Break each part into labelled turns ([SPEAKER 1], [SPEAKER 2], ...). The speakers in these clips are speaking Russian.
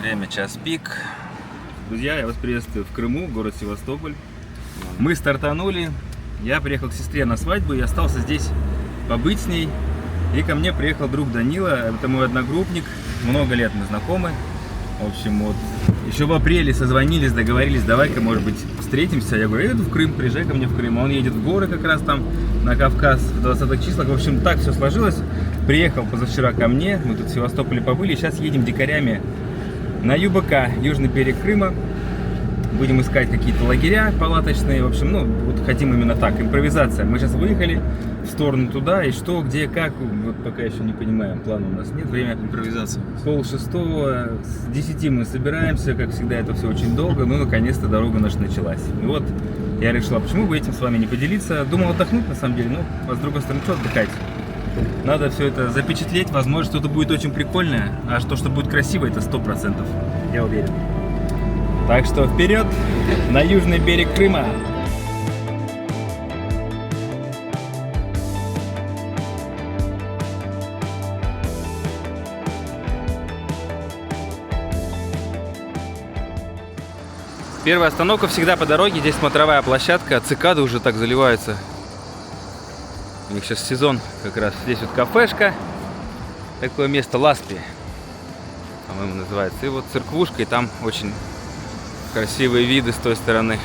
[SPEAKER 1] Время час пик. Друзья, я вас приветствую в Крыму, город Севастополь. Мы стартанули. Я приехал к сестре на свадьбу и остался здесь побыть с ней. И ко мне приехал друг Данила, это мой одногруппник. Много лет мы знакомы. В общем, вот еще в апреле созвонились, договорились, давай-ка, может быть, встретимся. Я говорю, я еду в Крым, приезжай ко мне в Крым. Он едет в горы как раз там, на Кавказ, в 20-х числах. В общем, так все сложилось. Приехал позавчера ко мне, мы тут в Севастополе побыли. Сейчас едем дикарями на ЮБК, южный берег Крыма. Будем искать какие-то лагеря палаточные. В общем, ну, вот хотим именно так, импровизация. Мы сейчас выехали в сторону туда, и что, где, как, вот пока еще не понимаем. Плана у нас нет, время
[SPEAKER 2] Импровизация.
[SPEAKER 1] 5:30, с 10 мы собираемся, как всегда, это все очень долго, но наконец-то дорога наша началась. И вот я решила, почему бы этим с вами не поделиться. Думал отдохнуть, на самом деле, но а с другой стороны, что отдыхать? Надо все это запечатлеть, возможно, что-то будет очень прикольное, а то, что будет красиво, это 100%, я уверен. Так что вперед на южный берег Крыма! Первая остановка всегда по дороге, здесь смотровая площадка, цикады уже так заливаются. У них сейчас сезон как раз. Здесь вот кафешка, такое место Ласпи, по-моему, называется. И вот церквушка, и там очень красивые виды с той стороны.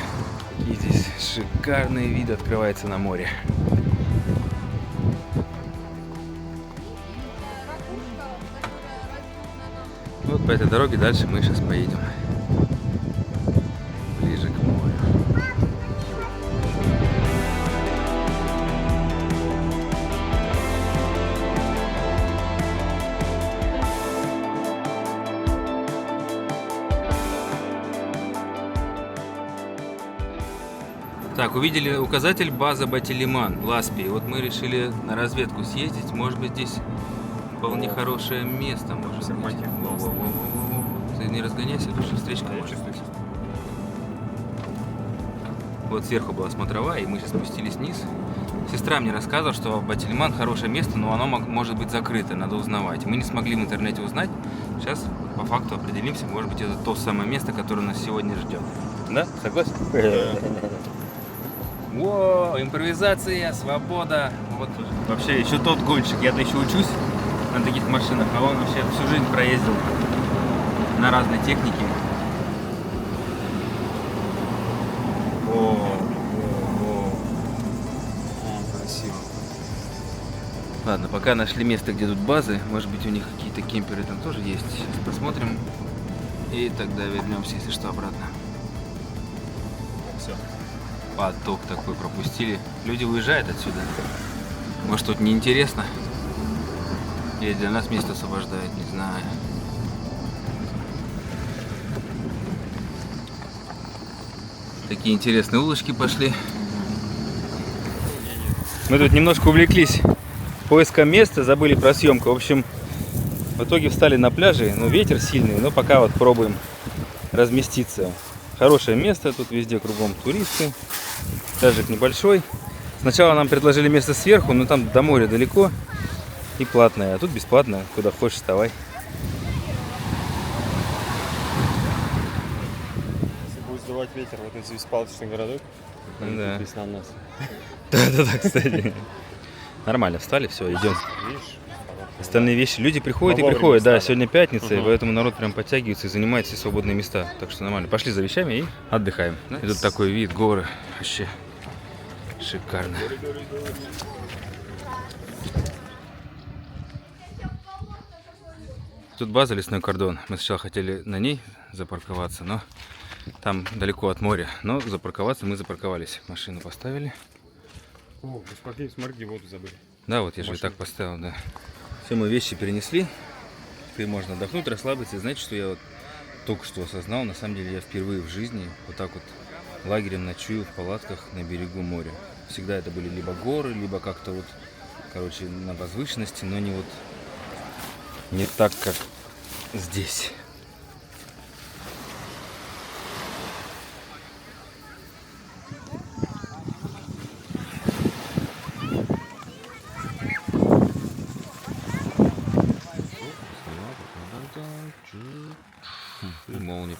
[SPEAKER 1] Какие здесь шикарные виды открываются на море. Вот по этой дороге дальше мы сейчас поедем. Ближе к морю. Так, увидели указатель база Батилиман в Ласпи. Вот мы решили на разведку съездить. Может быть, здесь вполне хорошее место. Может быть. Во-во-во-во-во. Ты не разгоняйся, потому что встречка может. Вот сверху была смотровая, и мы сейчас спустились вниз. Сестра мне рассказывала, что Батилиман хорошее место, но оно может быть закрыто, надо узнавать. Мы не смогли в интернете узнать. Сейчас по факту определимся, может быть, это то самое место, которое нас сегодня ждет. Да? Согласен? О, импровизация, свобода. Вот вообще еще тот гонщик. Я-то еще учусь на таких машинах, а он вообще всю жизнь проездил на разной технике.
[SPEAKER 2] Красиво.
[SPEAKER 1] Ладно, пока нашли место, где тут базы. Может быть, у них какие-то кемперы там тоже есть. Сейчас посмотрим. И тогда вернемся, если что, обратно.
[SPEAKER 2] Все.
[SPEAKER 1] Поток такой пропустили. Люди уезжают отсюда. Может, тут неинтересно? Или для нас место освобождают, не знаю. Такие интересные улочки пошли. Мы тут немножко увлеклись поиском места, забыли про съемку. В общем, в итоге встали на пляже. Ну, ветер сильный, но пока вот пробуем разместиться. Хорошее место, тут везде кругом туристы. Пляжик небольшой. Сначала нам предложили место сверху, но там до моря далеко и платное. А тут бесплатно, куда хочешь вставай.
[SPEAKER 2] Если будет сдувать ветер в этот беспалочный городок,
[SPEAKER 1] Да.
[SPEAKER 2] на нас.
[SPEAKER 1] Да, кстати. Нормально, встали, все, идем.
[SPEAKER 2] Видишь?
[SPEAKER 1] Остальные вещи. Люди приходят и
[SPEAKER 2] Вовремя
[SPEAKER 1] приходят. Да,
[SPEAKER 2] встали.
[SPEAKER 1] сегодня пятница, и поэтому народ прям подтягивается и занимает все свободные места. Так что нормально. Пошли за вещами и отдыхаем. И тут такой вид, горы. Вообще шикарно. Тут база Лесной кордон. Мы сначала хотели на ней запарковаться, но там далеко от моря. Но запарковаться мы запарковались. Машину поставили.
[SPEAKER 2] О, смотри, где воду забыли.
[SPEAKER 1] Да, вот я же и так поставил, да. Все, мы вещи перенесли. Теперь можно отдохнуть, расслабиться. И знаете, что я вот только что осознал? На самом деле я впервые в жизни вот так вот лагерем ночую в палатках на берегу моря. Всегда это были либо горы, либо как-то вот, короче, на возвышенности, но не так, как здесь.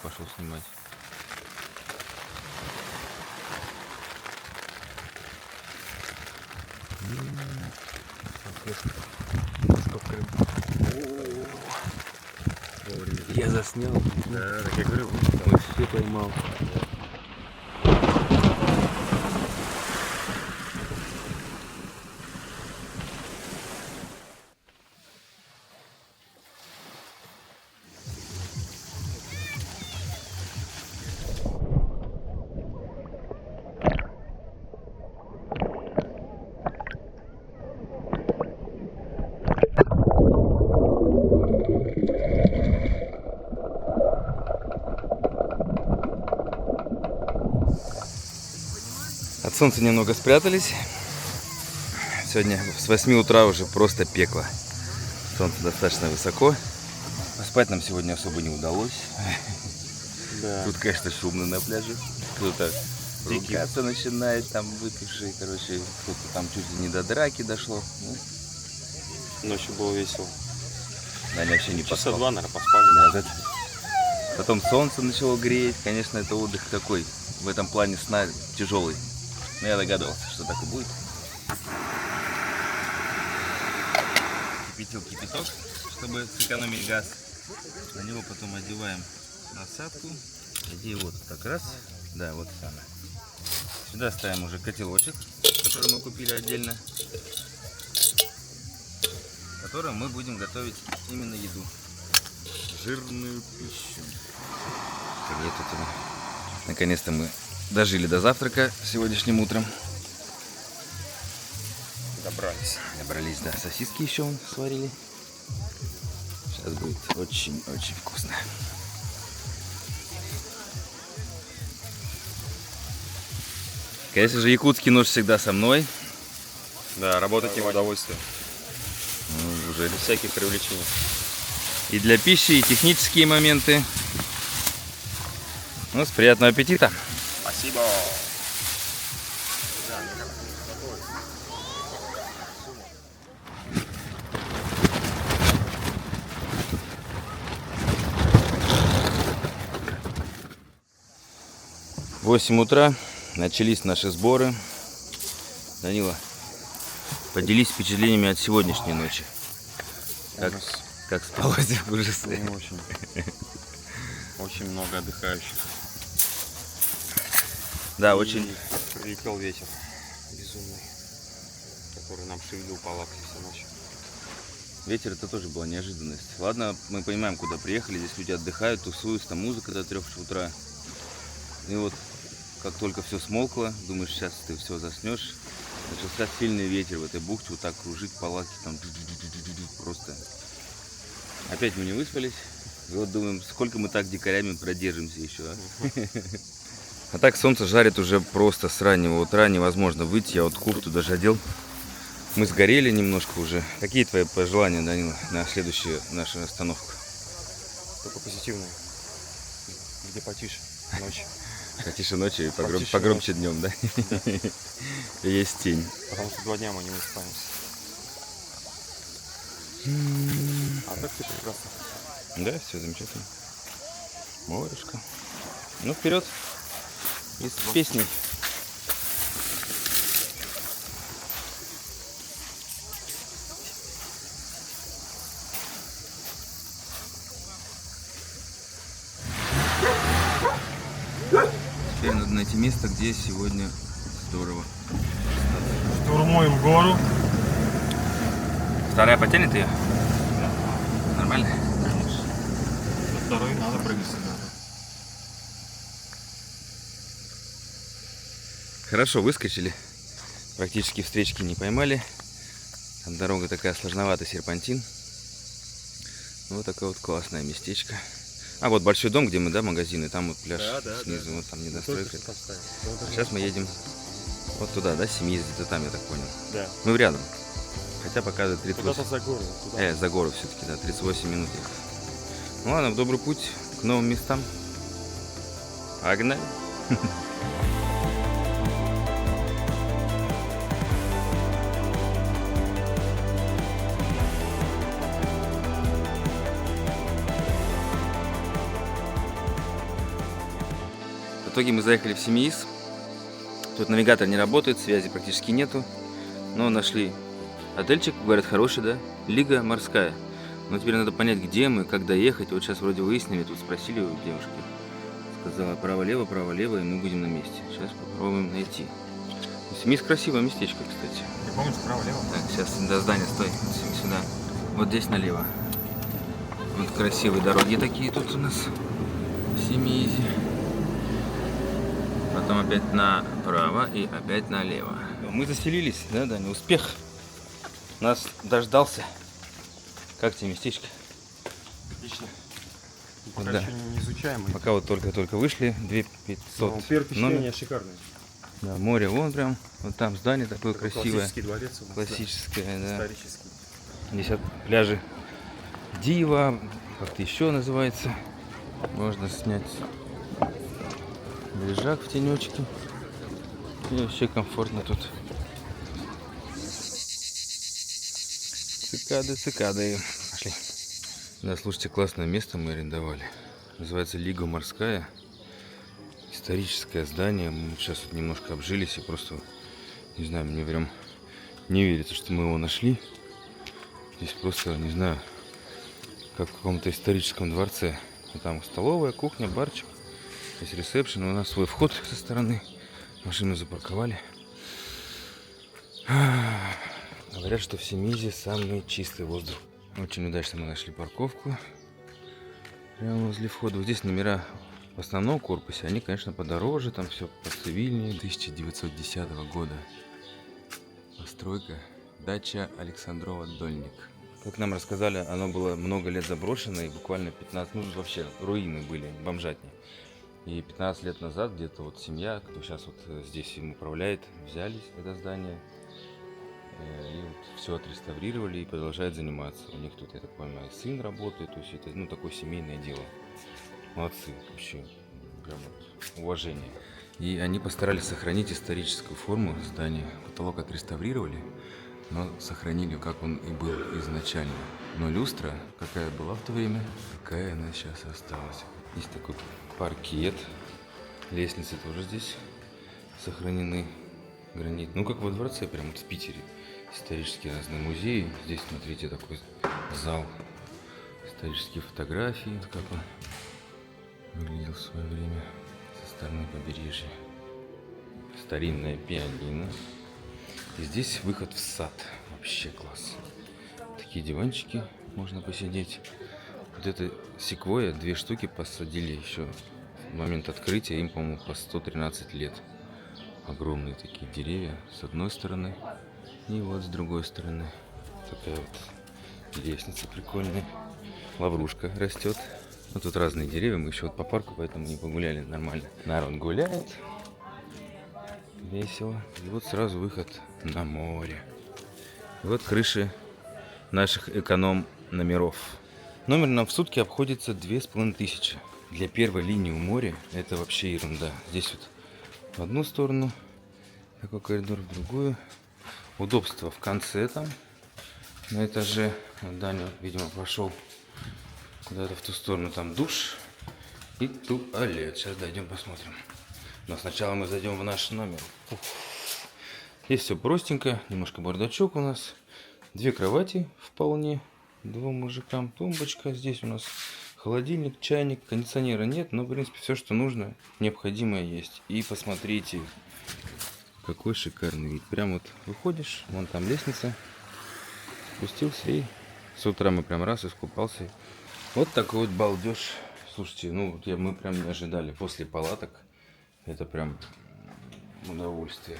[SPEAKER 1] пошел снимать. Я заснял.
[SPEAKER 2] Да, так я говорю,
[SPEAKER 1] Вообще поймал. От солнца немного спрятались. Сегодня с 8 утра уже просто пекло. Солнце достаточно высоко. Поспать нам сегодня особо не удалось.
[SPEAKER 2] да.
[SPEAKER 1] Тут, конечно, шумно на пляже. Кто-то ругаться начинает, там выпивший, короче, кто-то там чуть ли не до драки дошло. Ну,
[SPEAKER 2] Ночью было весело.
[SPEAKER 1] да, они вообще не
[SPEAKER 2] Часа
[SPEAKER 1] поспал.
[SPEAKER 2] 2, наверное, поспали.
[SPEAKER 1] Да. Потом солнце начало греть. Конечно, это отдых такой, в этом плане сна тяжелый. Но я догадывался, что так и будет. Кипятил кипяток, чтобы сэкономить газ. На него потом одеваем насадку. Иди вот так раз. Да, вот она. Сюда ставим уже котелочек, который мы купили отдельно, в котором мы будем готовить именно еду. Жирную пищу. Где тут она? Наконец-то мы дожили до завтрака сегодняшним утром. Добрались, да. Сосиски еще вон сварили. Сейчас будет очень-очень вкусно. Конечно же, якутский нож всегда со мной.
[SPEAKER 2] Да, работать не в удовольствие.
[SPEAKER 1] Ну, уже
[SPEAKER 2] Без всяких привлечений.
[SPEAKER 1] и для пищи, и технические моменты. Ну, с приятного аппетита.
[SPEAKER 2] Спасибо.
[SPEAKER 1] 8 утра, начались наши сборы. Данила, поделись впечатлениями от сегодняшней ночи. Как спалось в ужасе?
[SPEAKER 2] Ну, очень много отдыхающих.
[SPEAKER 1] Да,
[SPEAKER 2] И
[SPEAKER 1] очень.
[SPEAKER 2] Прилетел ветер безумный, который нам шевелил палатки всю ночь.
[SPEAKER 1] Ветер — это тоже была неожиданность. Ладно, мы понимаем, куда приехали. Здесь люди отдыхают, тусуются, там музыка до 3 утра. И вот, как только все смолкло, думаешь, сейчас ты все заснешь. Начался сильный ветер в этой бухте, вот так кружить палатки, там просто. Опять мы не выспались. И вот думаем, сколько мы так дикарями продержимся еще. А так солнце жарит уже просто с раннего утра, невозможно выйти. Я вот куртку даже одел. Мы сгорели немножко уже. Какие твои пожелания, Данила, на следующую нашу остановку?
[SPEAKER 2] Только позитивное. Где потише ночью.
[SPEAKER 1] Потише ночью и
[SPEAKER 2] Потише
[SPEAKER 1] погромче днем, да? И есть тень.
[SPEAKER 2] Потому что 2 дня мы не выспаемся. А так все прекрасно.
[SPEAKER 1] Да, все замечательно. Морешка. Ну, вперед. И с песней. Теперь надо найти место, где сегодня здорово.
[SPEAKER 2] Штурмуем гору.
[SPEAKER 1] Вторая потянет ее? Нормально?
[SPEAKER 2] Конечно. Со второй надо прыгать всегда.
[SPEAKER 1] Хорошо, выскочили. Практически встречки не поймали. Там дорога такая сложноватая, серпантин. Вот такое вот классное местечко. А вот большой дом, где мы, да, магазины, там вот пляж снизу, вот там недостройка. Сейчас мы едем вот туда, да, семьи где-то там, я так понял.
[SPEAKER 2] Да.
[SPEAKER 1] Мы рядом. Хотя показывает 38.
[SPEAKER 2] Куда-то за гору. Туда.
[SPEAKER 1] За гору все-таки, да, 38 минут ехать. Ну ладно, в добрый путь к новым местам. Погнали. итоге мы заехали в Семиис. Тут навигатор не работает, связи практически нету. Но нашли отельчик, говорят, хороший, да? Лига морская. Но теперь надо понять, где мы, как доехать. Вот сейчас вроде выяснили, тут спросили у девушки. Сказала право-лево, и мы будем на месте. Сейчас попробуем найти. Семиис красивое местечко, кстати.
[SPEAKER 2] Ты помнишь, право-лево?
[SPEAKER 1] Так, сейчас до здания, стой, сюда. Вот здесь налево. Вот красивые дороги такие тут у нас в Семиизе. Потом опять направо и опять налево. Мы заселились, да, Даня? Успех нас дождался. Как тебе местечко?
[SPEAKER 2] Отлично.
[SPEAKER 1] Вот
[SPEAKER 2] Пока
[SPEAKER 1] да.
[SPEAKER 2] еще не изучаем.
[SPEAKER 1] Пока вот только вышли, 2500
[SPEAKER 2] Первое
[SPEAKER 1] номер.
[SPEAKER 2] впечатление шикарное.
[SPEAKER 1] Да, море вон прям, вот там здание такое красивое.
[SPEAKER 2] Классический дворец у нас.
[SPEAKER 1] Классическое, да.
[SPEAKER 2] Исторический.
[SPEAKER 1] Здесь от пляжи Дива, как-то еще называется. Можно снять лежак в тенечке. И вообще комфортно тут. Цикады. Пошли. Да, слушайте, классное место мы арендовали. Называется Лига морская. Историческое здание. Мы сейчас вот немножко обжились и просто, не знаю, мне прям не верится, что мы его нашли. Здесь просто, не знаю, как в каком-то историческом дворце. И там столовая, кухня, барчик. Здесь ресепшн. У нас свой вход со стороны. Машину запарковали. Говорят, что в Семиизе самый чистый воздух. Очень удачно мы нашли парковку. Прямо возле входа. Вот здесь номера в основном корпусе. Они, конечно, подороже. Там все поцивильнее. 1910 года. Постройка. Дача Александрова-Дольник. Как нам рассказали, оно было много лет заброшено. И буквально 15, вообще руины были, бомжатни. И 15 лет назад где-то вот семья, кто сейчас вот здесь им управляет, взялись это здание. И вот все отреставрировали и продолжают заниматься. У них тут, я так понимаю, сын работает. То есть это, такое семейное дело. Молодцы, вообще, прям вот уважение. И они постарались сохранить историческую форму здания. Потолок отреставрировали, но сохранили, как он и был изначально. Но люстра, какая была в то время, такая она сейчас осталась. Есть такой паркет. Лестницы тоже здесь сохранены. Гранит. Как во дворце, прям вот в Питере. Исторические разные музеи. Здесь, смотрите, такой зал. Исторические фотографии. Как он выглядел в свое время со стороны побережья. Старинное пианино. И здесь выход в сад. Вообще класс. Такие диванчики можно посидеть. Вот это секвойя, 2 штуки посадили еще в момент открытия. Им, по-моему, по 113 лет. Огромные такие деревья с одной стороны. И вот с другой стороны. Такая вот лестница прикольная. Лаврушка растет. Тут разные деревья. Мы еще вот по парку, поэтому не погуляли нормально. Народ гуляет. Весело. И вот сразу выход на море. И вот крыши наших эконом-номеров. Номер нам в сутки обходится 2500. Для первой линии у моря это вообще ерунда. Здесь вот в одну сторону такой коридор, в другую. Удобство в конце там, на этаже. Вот Даня, видимо, пошел куда-то в ту сторону. Там душ и туалет. Сейчас дойдем, посмотрим. Но сначала мы зайдем в наш номер. Здесь все простенько. Немножко бардачок у нас. 2 кровати вполне. 2 мужикам. Тумбочка. Здесь у нас холодильник, чайник. Кондиционера нет. Но, в принципе, все, что нужно, необходимое есть. И посмотрите, какой шикарный вид. Прям вот выходишь. Вон там лестница. Спустился и с утра мы прям раз искупался. Вот такой вот балдеж. Слушайте, мы прям не ожидали. После палаток это прям удовольствие.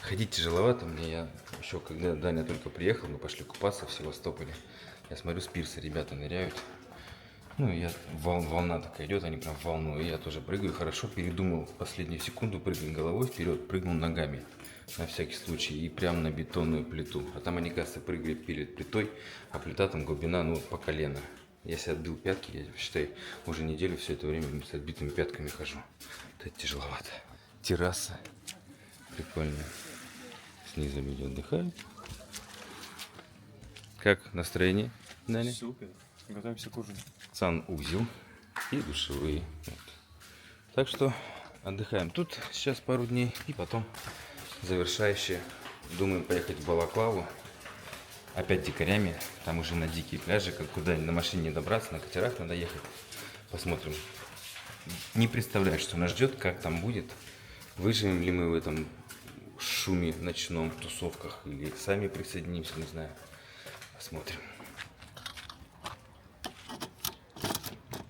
[SPEAKER 1] Ходить тяжеловато мне. Я еще, когда Даня только приехал, мы пошли купаться в Севастополе. Я смотрю, с пирса ребята ныряют. Волна такая идет, они прям в волну. И я тоже прыгаю. Хорошо передумал в последнюю секунду прыгать головой вперед, прыгнул ногами. На всякий случай. И прям на бетонную плиту. А там они, кажется, прыгали перед плитой. А плита там глубина, по колено. Я себе отбил пятки. Я, считай, уже неделю все это время с отбитыми пятками хожу. Это тяжеловато. Терраса. Прикольно. Снизу люди отдыхают. Как настроение, Даня?
[SPEAKER 2] Супер. Готовимся к ужину.
[SPEAKER 1] Санузел и душевые. Вот. Так что отдыхаем тут сейчас пару дней. И потом завершающие. Думаем поехать в Балаклаву. Опять дикарями. Там уже на дикие пляжи. Как куда на машине не добраться, на катерах надо ехать. Посмотрим. Не представляю, что нас ждет, как там будет. Выживем ли мы в этом шуме ночном, в тусовках. Или сами присоединимся, не знаю. Посмотрим.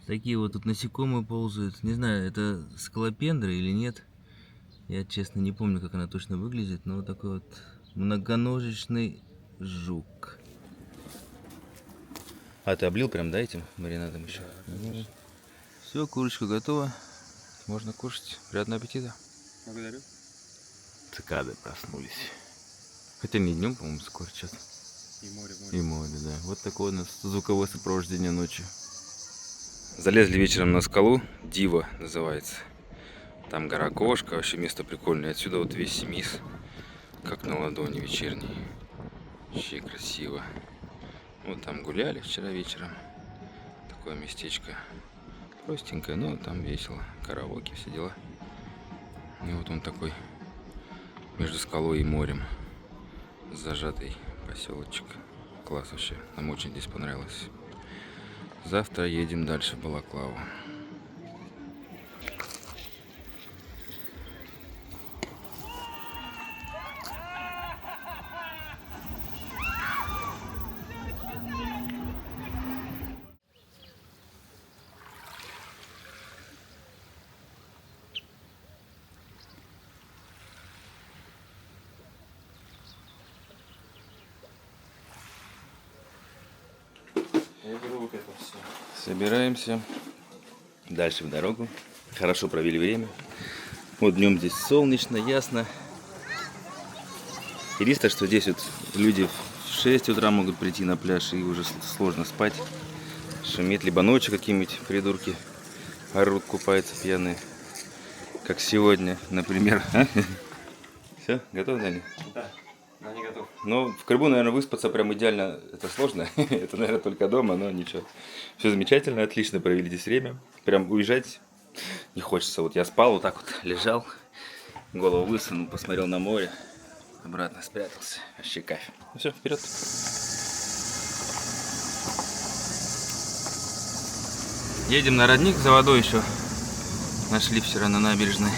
[SPEAKER 1] Такие вот тут насекомые ползают. Не знаю, это скалопендра или нет. Я, честно, не помню, как она точно выглядит. Но вот такой вот многоножечный жук. А ты облил прям, да, этим маринадом еще? Да, все, курочка готова. Можно кушать. Приятного аппетита.
[SPEAKER 2] Благодарю.
[SPEAKER 1] Цикады проснулись. Хотя не днем, по-моему, скоро что-то.
[SPEAKER 2] И море.
[SPEAKER 1] И море, да. Вот такое у нас звуковое сопровождение ночью. Залезли вечером на скалу. Дива называется. Там гора Кошка. Вообще место прикольное. Отсюда вот весь Семис. Как на ладони вечерний. Вообще красиво. Вот там гуляли вчера вечером. Такое местечко. Простенькое, но там весело. Караоке, все дела. И вот он такой. Между скалой и морем. Зажатый поселочек. Класс вообще. Нам очень здесь понравилось. Завтра едем дальше в Балаклаву.
[SPEAKER 2] Я беру вот это все.
[SPEAKER 1] Собираемся дальше в дорогу. Хорошо провели время. Вот днем здесь солнечно, ясно. Единственное, что здесь вот люди в 6 утра могут прийти на пляж и уже сложно спать. Шумит, либо ночью какие-нибудь придурки орут, купаются пьяные. Как сегодня, например. Все, готов, Даня?
[SPEAKER 2] Да, но не готов.
[SPEAKER 1] Ну, в Крыму, наверное, выспаться прям идеально, это сложно. Это, наверное, только дома, но ничего. Все замечательно, отлично провели здесь время. Прям уезжать не хочется. Вот я спал, вот так вот лежал, голову высунул, посмотрел на море, обратно спрятался. Вообще кайф. Ну все, вперед. Едем на родник, за водой еще нашли вчера на набережной.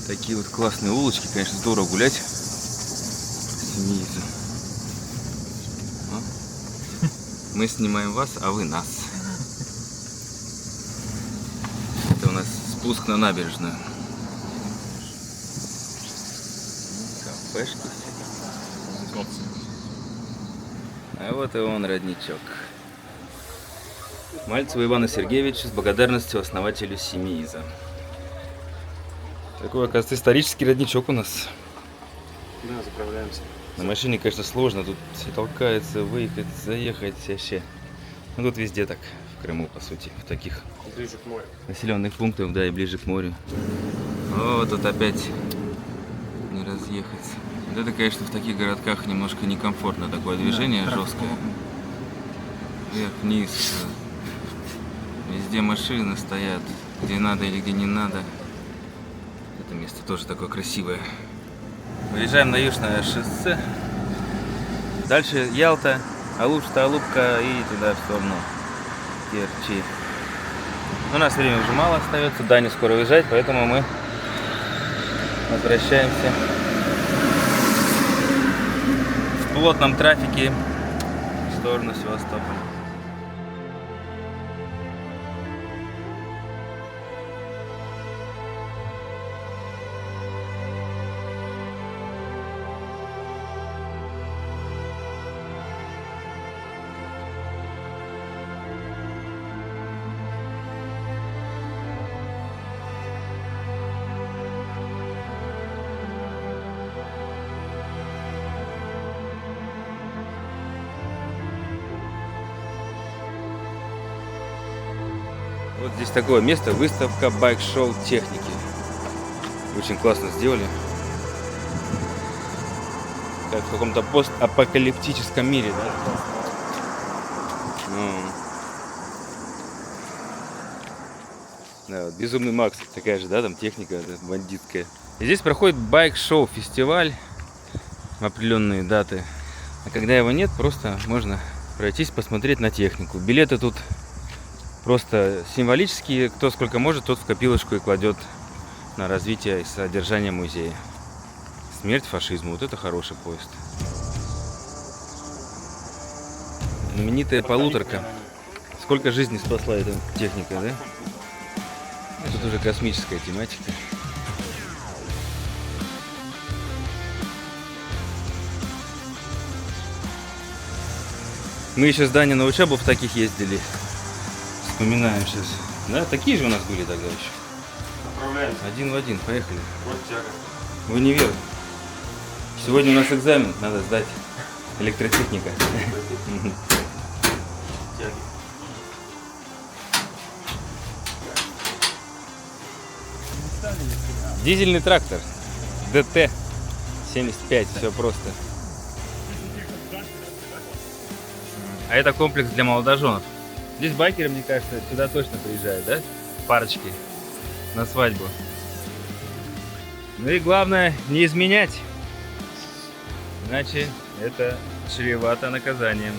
[SPEAKER 1] Такие вот классные улочки, конечно, здорово гулять. Снизу. Мы снимаем вас, а вы нас. Это у нас спуск на набережную. Кафешки. А вот и он, родничок. Мальцеву Ивану Сергеевичу с благодарностью основателю Семиза. Такой, оказывается, исторический родничок у нас.
[SPEAKER 2] Да, заправляемся.
[SPEAKER 1] На машине, конечно, сложно. Тут все толкается, выехать, заехать вообще. Ну, тут везде так, в Крыму, по сути, в таких
[SPEAKER 2] Ближе к морю.
[SPEAKER 1] населенных пунктах, да, и ближе к морю. О, тут опять не разъехаться. Вот это, конечно, в таких городках немножко некомфортно такое движение, да, жесткое. Вверх-вниз. Везде машины стоят, где надо или где не надо. Это место тоже такое красивое. Выезжаем на Южное шоссе. Дальше Ялта, Алушта, Алупка и туда в сторону Керчи. У нас время уже мало остается, Дане скоро уезжать, поэтому мы возвращаемся в плотном трафике в сторону Севастополя. Вот здесь такое место, выставка байк-шоу техники. Очень классно сделали. Как в каком-то постапокалиптическом мире, да? Да, вот Безумный Макс, такая же, да, там техника бандитская. И здесь проходит байк-шоу, фестиваль в определенные даты. А когда его нет, просто можно пройтись, посмотреть на технику. Билеты тут просто символические. Кто сколько может, тот в копилочку и кладет на развитие и содержание музея. Смерть фашизму. Вот это хороший поезд. Знаменитая полуторка. Сколько жизней спасла эта техника, да? Тут уже космическая тематика. Мы еще с Даней на учебу в таких ездили. Вспоминаем сейчас. Да, такие же у нас были тогда еще.
[SPEAKER 2] Отправляемся.
[SPEAKER 1] Один в один, поехали.
[SPEAKER 2] Вот тяга.
[SPEAKER 1] В универ. Сегодня у нас экзамен, надо сдать. Электротехника.
[SPEAKER 2] Тяги.
[SPEAKER 1] Дизельный трактор. ДТ-75, все просто. А это комплекс для молодоженов. Здесь байкеры, мне кажется, сюда точно приезжают, да? Парочки на свадьбу. Ну и главное, не изменять. Иначе это чревато наказанием.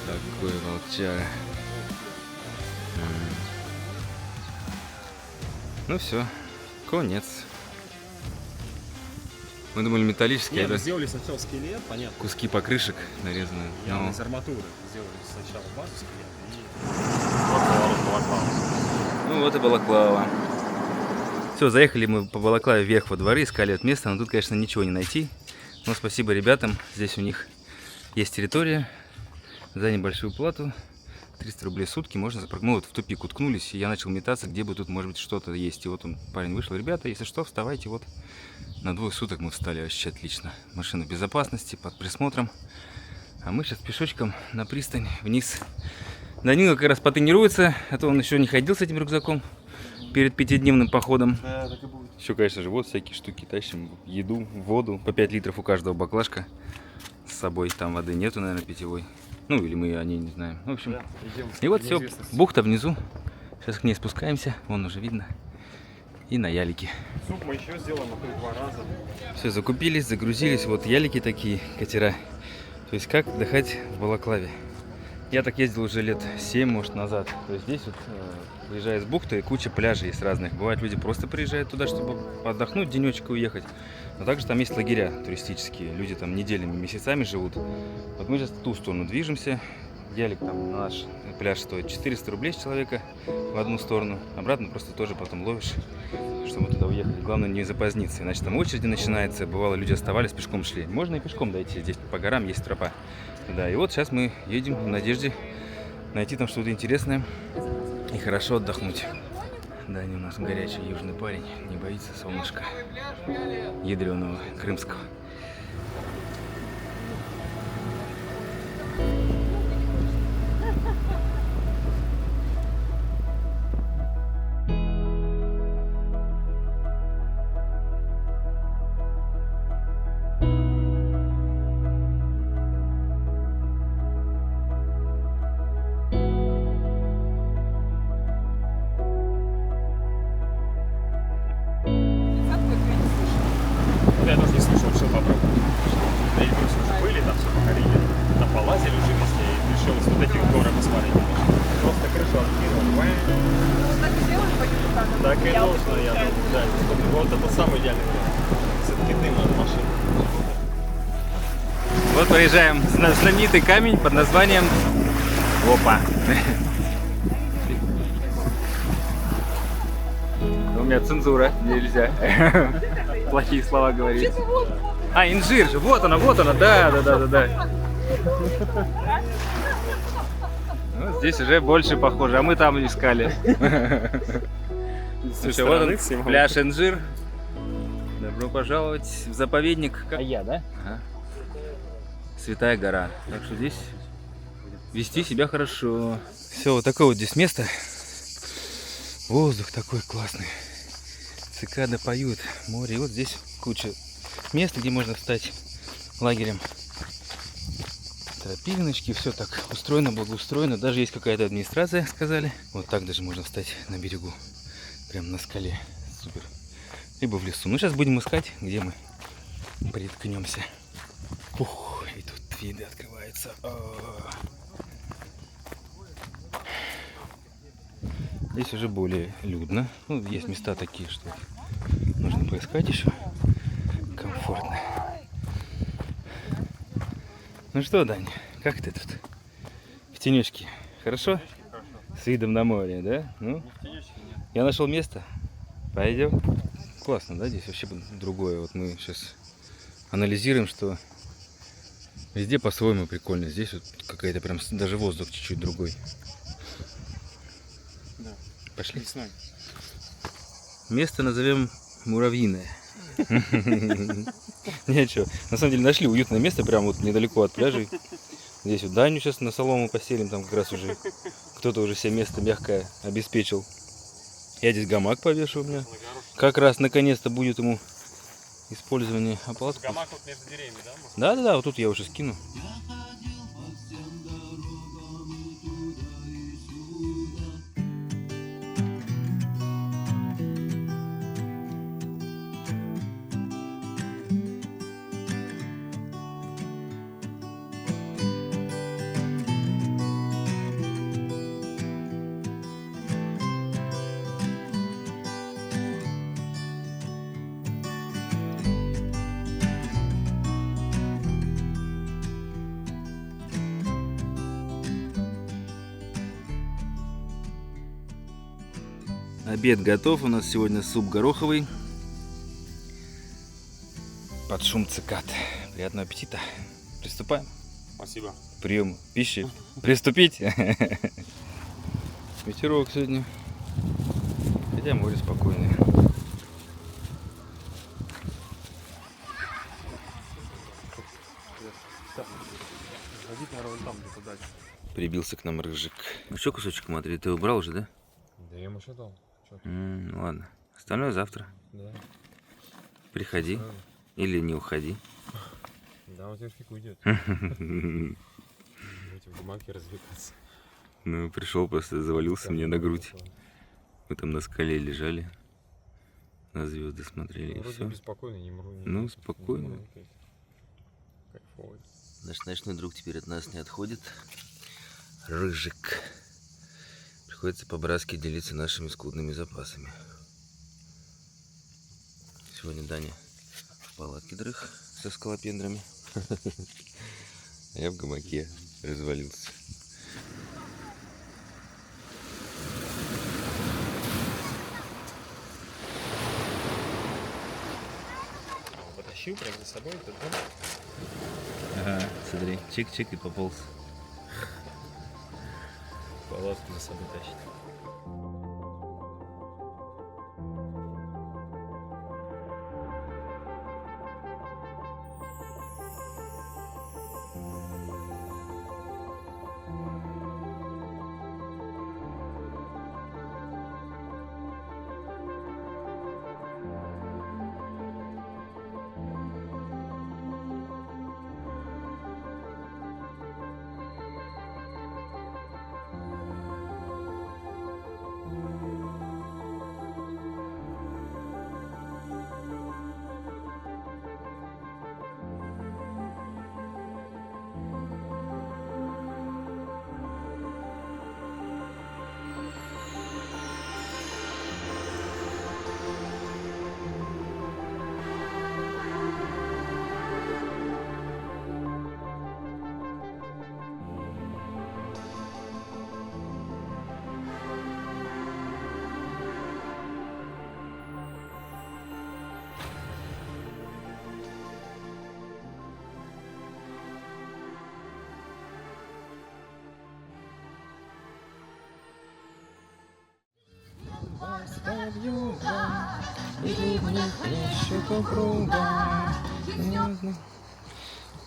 [SPEAKER 1] Такой волчара. Ну все, конец. Мы думали металлические,
[SPEAKER 3] Мы
[SPEAKER 1] это
[SPEAKER 3] сделали сначала скелет, понятно.
[SPEAKER 1] куски покрышек нарезанные.
[SPEAKER 3] Явно
[SPEAKER 1] Но
[SPEAKER 3] из арматуры. Сделали сначала базу скелета и...
[SPEAKER 1] ну вот и Балаклава. Все, заехали мы по Балаклаве вверх во дворы, искали это место, но тут, конечно, ничего не найти. Но спасибо ребятам, здесь у них есть территория за небольшую плату. 300 рублей в сутки можно запарковать. Мы вот в тупик уткнулись, и я начал метаться, где бы тут, может быть, что-то есть. И вот он, парень вышел: ребята, если что, вставайте, вот на 2 суток мы встали, вообще отлично. Машина в безопасности, под присмотром. А мы сейчас пешочком на пристань вниз. Данила как раз потренируется, а то он еще не ходил с этим рюкзаком перед 5-дневным походом.
[SPEAKER 2] Да, так и будет.
[SPEAKER 1] Еще, конечно же, вот всякие штуки тащим, еду, воду, по 5 литров у каждого баклажка с собой. Там воды нету, наверное, питьевой. Ну, или мы о ней не знаем. В общем,
[SPEAKER 3] Да, идем.
[SPEAKER 1] и вот все,
[SPEAKER 3] Неизвестность.
[SPEAKER 1] бухта внизу. Сейчас к ней спускаемся, вон уже видно. И на ялике.
[SPEAKER 3] Суп мы еще сделаем, а то 2 раза.
[SPEAKER 1] Все, закупились, загрузились. Вот ялики такие, катера. То есть как отдыхать в Балаклаве. Я так ездил уже лет 7, может, назад. То есть здесь вот, приезжая с бухты, куча пляжей есть разных. Бывает, люди просто приезжают туда, чтобы отдохнуть, денечек и уехать. Но также там есть лагеря туристические. Люди там неделями, месяцами живут. Вот мы сейчас в ту сторону движемся. Ялик там на наш пляж стоит 400 рублей с человека в одну сторону. Обратно просто тоже потом ловишь, чтобы туда уехать. Главное не запоздниться, иначе там очереди начинается. Бывало, люди оставались, пешком шли. Можно и пешком дойти, здесь по горам есть тропа. Да, и вот сейчас мы едем в надежде найти там что-то интересное и хорошо отдохнуть. Да, не у нас горячий южный парень, не боится солнышка ядреного крымского.
[SPEAKER 3] Я тоже не слышал, что попробовать. Да и плюс уже были, там все покорили. Там полазили уже везде и решил вот эти горы посмотреть. Просто крышу откинул.
[SPEAKER 4] Так и делаешь по YouTube?
[SPEAKER 3] Так и должно, я думаю, да. Вот это самый идеальный вариант. Все-таки дым от машины.
[SPEAKER 1] Вот проезжаем на знаменитый камень под названием Опа. У меня цензура, нельзя плохие слова говорить. А, инжир же, вот она, да. Ну, здесь уже больше похоже, а мы там искали. Слушай, вот он, пляж Инжир. Добро пожаловать в заповедник. А я, да? Ага. Святая гора. Так что здесь вести себя хорошо. Все, вот такое вот здесь место. Воздух такой классный. Цикады поют, море. И вот здесь куча место, где можно встать лагерем. Тропиночки, все так устроено, благоустроено. Даже есть какая-то администрация, сказали. Вот так даже можно встать на берегу. Прям на скале. Супер. Либо в лесу. Ну, сейчас будем искать, где мы приткнемся. Ух, и тут виды открываются. Здесь уже более людно. Ну, есть места такие, что нужно поискать еще. Комфортно. Ну что, Дань, как ты тут? В тенечке. Хорошо? С видом на море, да? Ну? Я нашел место. Пойдем. Классно, да? Здесь вообще другое. Вот мы сейчас анализируем, что везде по-своему прикольно. Здесь вот какая-то прям даже воздух чуть-чуть другой.
[SPEAKER 3] Да.
[SPEAKER 1] Пошли.
[SPEAKER 3] Весной.
[SPEAKER 1] Место назовем Муравьиное. Ничего. На самом деле нашли уютное место, прям вот недалеко от пляжей. Здесь вот Даню сейчас на солому поселим, там как раз уже кто-то уже себе место мягкое обеспечил. Я здесь гамак повешу у меня. Как раз наконец-то будет ему использование оплатки.
[SPEAKER 3] Гамак вот между деревьями, да?
[SPEAKER 1] Да, вот тут я уже скину. Обед готов. У нас сегодня суп гороховый под шум цикад. Приятного аппетита. Приступаем
[SPEAKER 2] Спасибо.
[SPEAKER 1] к приему пищи. Приступить. Ветерок сегодня. Хотя море спокойное.
[SPEAKER 3] Ходить, наверное, вон там где-то дальше.
[SPEAKER 1] Прибился к нам рыжик. Ну что, кусочек матери, ты убрал уже, да?
[SPEAKER 3] Да я ему еще дал. Чё ты?
[SPEAKER 1] Ну ладно. Остальное завтра.
[SPEAKER 3] Да.
[SPEAKER 1] Приходи. Или не уходи.
[SPEAKER 3] Да, вот теперь фиг уйдет. Будете в гамаке развлекаться.
[SPEAKER 1] Ну, пришел, просто завалился мне на грудь. Мы там на скале лежали. На звезды смотрели, и
[SPEAKER 3] Вроде
[SPEAKER 1] все.
[SPEAKER 3] беспокойно, не мру.
[SPEAKER 1] Ну, спокойно.
[SPEAKER 3] Кайфово.
[SPEAKER 1] Наш ночной друг теперь от нас не отходит. Рыжик. Приходится по-братски делиться нашими скудными запасами. Сегодня Даня в палатке дрых со скалопендрами. А я в гамаке развалился.
[SPEAKER 3] Потащил прям за собой этот дом.
[SPEAKER 1] Ага, смотри, чик-чик и пополз.
[SPEAKER 3] Палатку за собой тащит.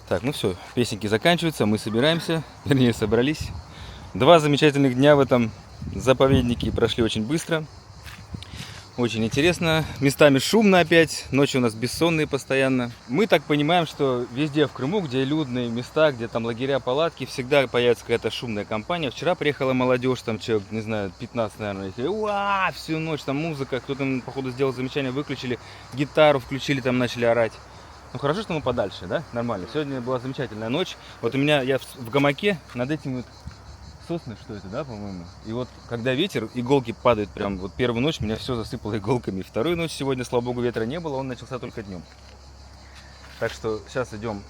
[SPEAKER 1] Так, ну все, песенки заканчиваются, мы собираемся, вернее собрались. 2 замечательных дня в этом заповеднике прошли очень быстро. Очень интересно. Местами шумно опять. Ночи у нас бессонные постоянно. Мы так понимаем, что везде в Крыму, где людные места, где там лагеря, палатки, всегда появится какая-то шумная компания. Вчера приехала молодежь, там человек, не знаю, 15, наверное. И уа, всю ночь там музыка. Кто-то, походу, сделал замечание, выключили гитару, включили, там начали орать. Ну хорошо, что мы подальше, да? Нормально. Сегодня была замечательная ночь. Вот у меня, я в гамаке над этим вот сосны, что это, да, по-моему? И вот, когда ветер, иголки падают прям, вот первую ночь меня все засыпало иголками. Вторую ночь сегодня, слава богу, ветра не было, он начался только днем. Так что сейчас идем,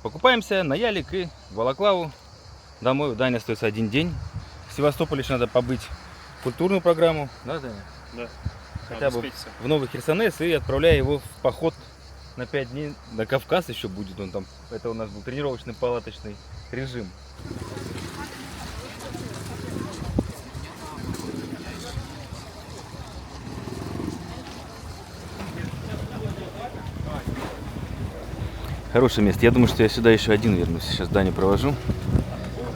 [SPEAKER 1] покупаемся на ялик и в Балаклаву домой. У Дани остается один день. В Севастополе еще надо побыть культурную программу, да, Даня?
[SPEAKER 3] Да.
[SPEAKER 1] Хотя бы в Новый Херсонес и отправляя его в поход на 5 дней. На Кавказ еще будет он там. Это у нас был тренировочный палаточный режим. Хорошее место. Я думаю, что я сюда еще один вернусь. Сейчас Даню провожу.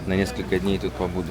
[SPEAKER 1] На несколько дней тут побуду.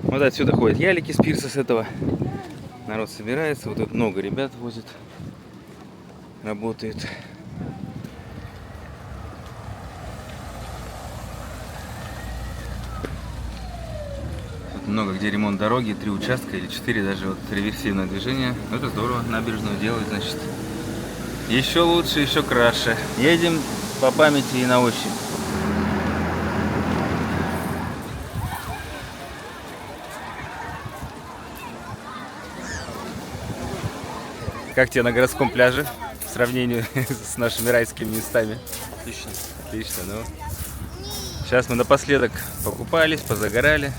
[SPEAKER 1] Вот отсюда ходят ялики с пирса с этого. Народ собирается. Вот тут много ребят возят. Работают. Тут много где ремонт дороги. 3 участка или 4 даже. Вот реверсивное движение. Ну, это здорово. Набережную делать, значит. Еще лучше, еще краше. Едем по памяти и на ощупь. Как тебе на городском пляже в сравнении с нашими райскими местами?
[SPEAKER 2] Отлично.
[SPEAKER 1] Отлично, ну. Сейчас мы напоследок покупались, позагорали.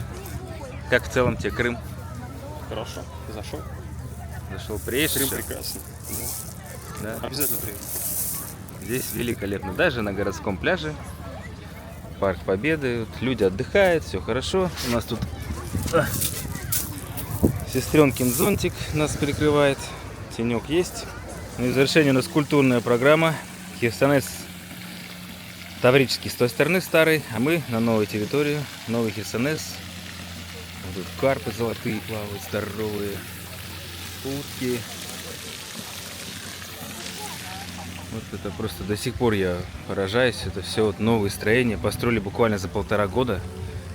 [SPEAKER 1] Как в целом тебе Крым?
[SPEAKER 2] Хорошо. Зашел.
[SPEAKER 1] Зашел, приедешь?
[SPEAKER 2] Крым
[SPEAKER 1] еще?
[SPEAKER 2] прекрасно. Да.
[SPEAKER 1] Да.
[SPEAKER 2] Обязательно приеду.
[SPEAKER 1] Здесь великолепно. Даже на городском пляже. Парк Победы. Вот люди отдыхают, все хорошо. У нас тут сестренкин зонтик нас перекрывает. Тенек есть. Ну и в завершении у нас культурная программа. Херсонес Таврический с той стороны старый, а мы на новой территории. Новый Херсонес. Вот тут карпы золотые плавают, здоровые. Утки. Вот это просто до сих пор я поражаюсь. Это все вот новые строения. Построили буквально за 1,5 года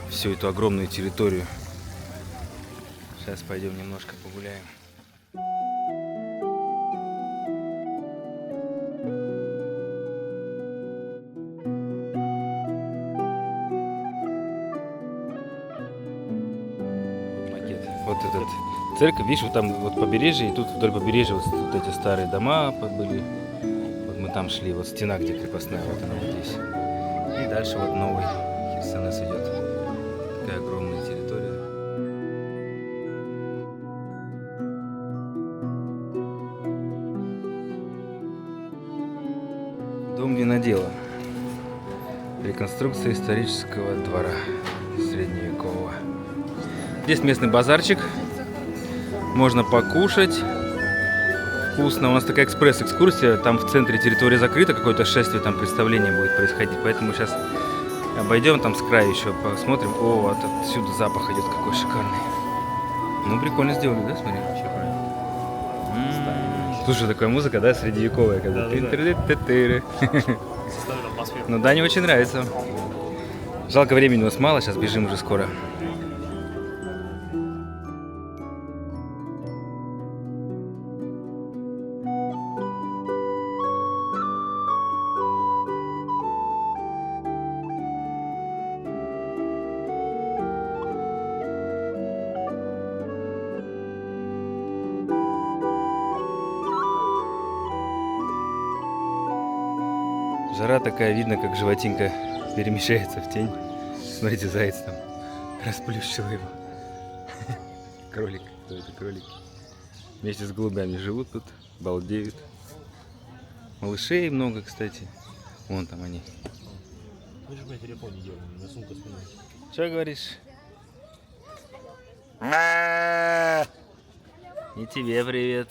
[SPEAKER 1] всю эту огромную территорию. Сейчас пойдем немножко погуляем. Вот этот церковь, видишь, вот там вот побережье, и тут вдоль побережья вот эти старые дома были. Вот мы там шли, вот стена, где крепостная, вот она вот здесь. И дальше вот новый Херсонес идет. Такая огромная территория. Дом винодела. Реконструкция исторического двора средневекового. Здесь местный базарчик. Можно покушать. Вкусно. У нас такая экспресс-экскурсия. Там в центре территории закрыта. Какое-то шествие, там представление будет происходить. Поэтому сейчас обойдем там с края еще, посмотрим. О, вот отсюда запах идет какой шикарный. Ну, прикольно сделали, да, смотри? Слушай, такая музыка, да, средневековая, когда
[SPEAKER 3] Да-да-да.
[SPEAKER 1] тын-тыры-ты-тыры.
[SPEAKER 3] Составит атмосферу.
[SPEAKER 1] Ну да, не очень нравится. Жалко, времени у нас мало, сейчас бежим уже скоро. Жара такая, видно, как животинка перемещается в тень. Смотрите, заяц там расплющил его. Кролик, кто это кролики? Вместе с голубями живут тут, балдеют. Малышей много, кстати. Вон там они.
[SPEAKER 3] Хочешь, блядь, телефон не делай, на сумку спиной.
[SPEAKER 1] Что говоришь? И тебе привет.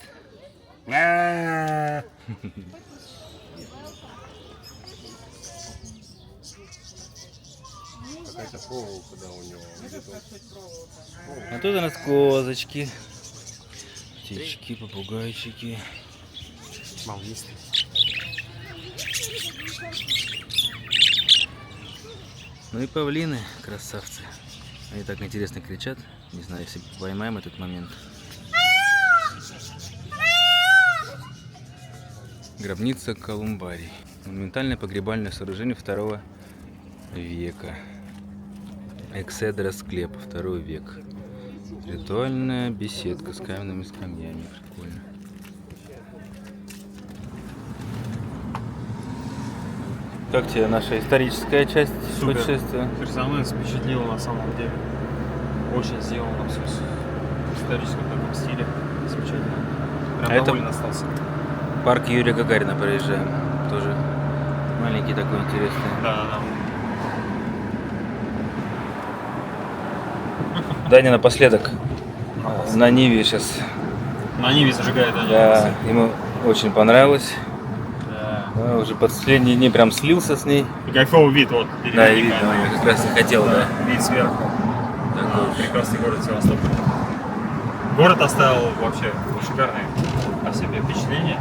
[SPEAKER 2] Какая-то проволока, да, у него. Где-то
[SPEAKER 1] А тут у нас козочки. Птички, попугайчики.
[SPEAKER 2] волнистый.
[SPEAKER 1] Ну и павлины, красавцы. Они так интересно кричат. Не знаю, если поймаем этот момент. Гробница Колумбарий. Монументальное погребальное сооружение 2 века. Экседра склеп, 2 век. Ритуальная беседка с каменными скамьями. Прикольно. Как тебе наша историческая часть
[SPEAKER 3] Супер.
[SPEAKER 1] путешествия?
[SPEAKER 3] Персонаж впечатлил на самом деле. Очень сделано все в историческом таком стиле. Замечательно. Прям
[SPEAKER 1] А это-
[SPEAKER 3] доволен остался.
[SPEAKER 1] Парк Юрия Гагарина проезжаем. Тоже маленький такой интересный.
[SPEAKER 3] Да.
[SPEAKER 1] Даня напоследок на Ниве сейчас.
[SPEAKER 3] На Ниве зажигает они.
[SPEAKER 1] Да, ему очень понравилось.
[SPEAKER 3] Да.
[SPEAKER 1] Да, уже последние дни прям слился с ней.
[SPEAKER 3] И кайфовый вид, вот. перед
[SPEAKER 1] Да, и
[SPEAKER 3] реками.
[SPEAKER 1] видно, я как раз и хотел, да.
[SPEAKER 3] Вид сверху.
[SPEAKER 1] Такой уж.
[SPEAKER 3] Прекрасный город Севастополь. Город оставил вообще шикарное о себе впечатление.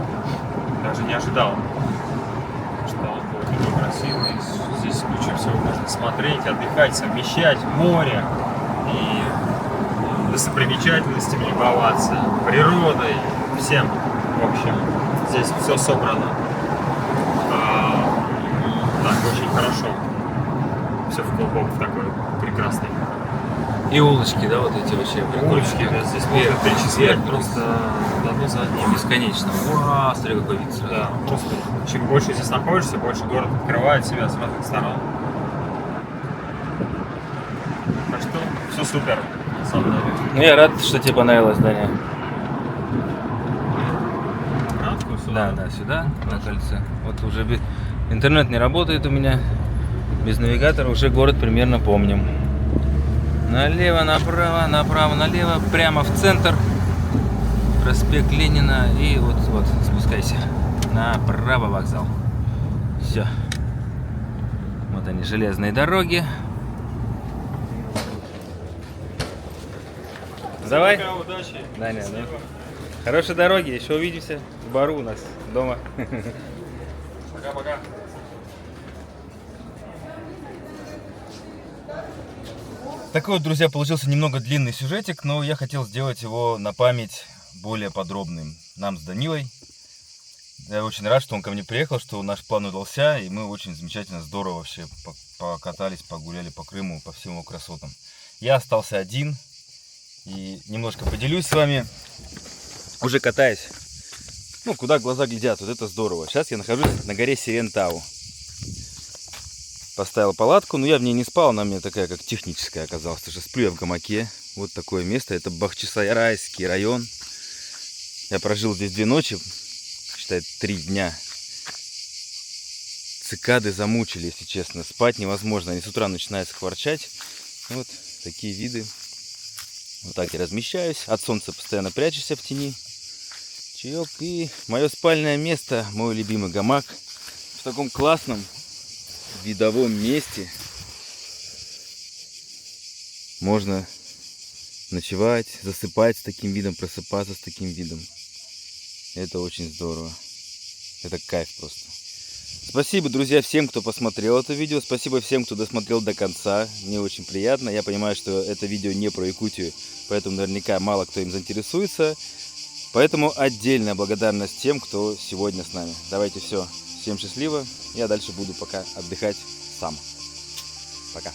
[SPEAKER 3] Даже не ожидал, что он будет такой красивый. Здесь куча всего можно смотреть, отдыхать, совмещать, море и достопримечательностями любоваться, природой, всем. В общем, здесь все собрано. Так, очень хорошо. Все в клубок такой прекрасный.
[SPEAKER 1] И улочки, да, вот эти вообще прикольные.
[SPEAKER 3] Улочки, да, здесь
[SPEAKER 1] Вверх,
[SPEAKER 3] можно перечислять
[SPEAKER 1] вверх,
[SPEAKER 3] просто одно за одним.
[SPEAKER 1] бесконечно. Ура, смотри, какой вид сразу.
[SPEAKER 3] Да, просто чем больше здесь находишься, больше город открывает себя с разных сторон. Так что все супер, на самом деле.
[SPEAKER 1] Ну, я рад, что тебе понравилось, Даня. Да, сюда, на кольце. Вот уже интернет не работает у меня. Без навигатора уже город примерно помним. Налево, направо, направо, налево, прямо в центр. Проспект Ленина. И вот спускайся. Направо вокзал. Все. Вот они, железные дороги. Давай.
[SPEAKER 3] Удачи.
[SPEAKER 1] Даня, да. Хорошей дороги, еще увидимся в бару у нас дома.
[SPEAKER 3] Пока-пока.
[SPEAKER 1] Такой вот, друзья, получился немного длинный сюжетик, но я хотел сделать его на память более подробным нам с Данилой. Я очень рад, что он ко мне приехал, что наш план удался, и мы очень замечательно, здорово вообще покатались, погуляли по Крыму, по всем его красотам. Я остался один и немножко поделюсь с вами. Уже катаясь, ну, куда глаза глядят, вот это здорово. Сейчас я нахожусь на горе Сирентау. Поставил палатку, но я в ней не спал, она у меня такая, как техническая оказалась. Потому что сплю я в гамаке. Вот такое место, это Бахчисарайский район. Я прожил здесь 2 ночи, считай, 3 дня. Цикады замучили, если честно. Спать невозможно, они с утра начинают скворчать. Вот такие виды. Вот так я размещаюсь. От солнца постоянно прячусь в тени. Чаек и мое спальное место, мой любимый гамак. В таком классном видовом месте можно ночевать, засыпать с таким видом, просыпаться с таким видом. Это очень здорово. Это кайф просто. Спасибо, друзья, всем, кто посмотрел это видео. Спасибо всем, кто досмотрел до конца. Мне очень приятно. Я понимаю, что это видео не про Якутию, поэтому наверняка мало кто им заинтересуется. Поэтому отдельная благодарность тем, кто сегодня с нами. Давайте все. Всем счастливо. Я дальше буду пока отдыхать сам. Пока.